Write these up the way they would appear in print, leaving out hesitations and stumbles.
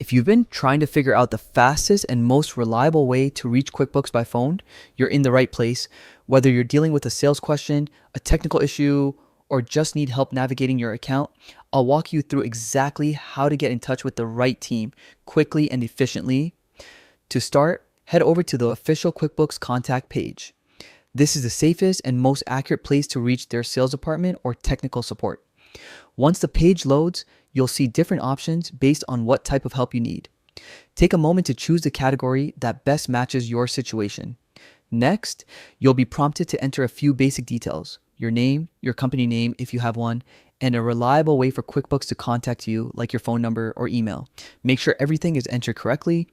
If you've been trying to figure out the fastest and most reliable way to reach QuickBooks by phone, you're in the right place. Whether you're dealing with a sales question, a technical issue, or just need help navigating your account, I'll walk you through exactly how to get in touch with the right team quickly and efficiently. To start, head over to the official QuickBooks contact page. This is the safest and most accurate place to reach their sales department or technical support. Once the page loads, you'll see different options based on what type of help you need. Take a moment to choose the category that best matches your situation. Next, you'll be prompted to enter a few basic details: your name, your company name if you have one, and a reliable way for QuickBooks to contact you, like your phone number or email. Make sure everything is entered correctly.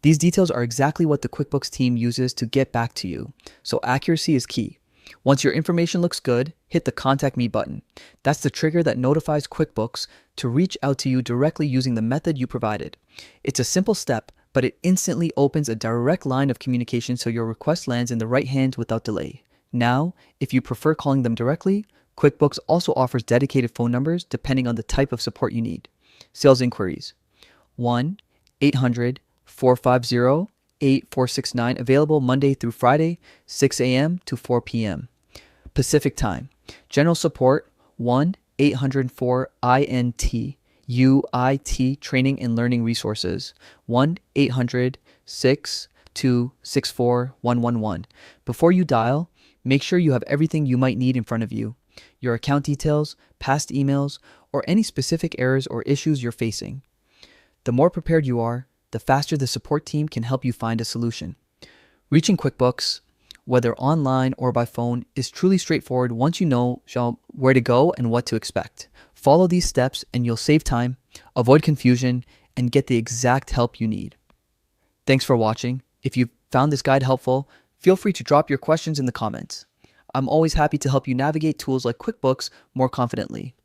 These details are exactly what the QuickBooks team uses to get back to you, so accuracy is key. Once your information looks good, hit the Contact Me button. That's the trigger that notifies QuickBooks to reach out to you directly using the method you provided. It's a simple step, but it instantly opens a direct line of communication so your request lands in the right hands without delay. Now, if you prefer calling them directly, QuickBooks also offers dedicated phone numbers depending on the type of support you need. Sales inquiries: 1-800-450-8469, available Monday through Friday, 6 a.m. to 4 p.m. Pacific Time. General support: 1-804-INT, UIT, Training and Learning Resources, 1-800-6264111. Before you dial, make sure you have everything you might need in front of you: your account details, past emails, or any specific errors or issues you're facing. The more prepared you are, the faster the support team can help you find a solution. Reaching QuickBooks, whether online or by phone, is truly straightforward once you know where to go and what to expect. Follow these steps and you'll save time, avoid confusion, and get the exact help you need. Thanks for watching. If you found this guide helpful, feel free to drop your questions in the comments. I'm always happy to help you navigate tools like QuickBooks more confidently.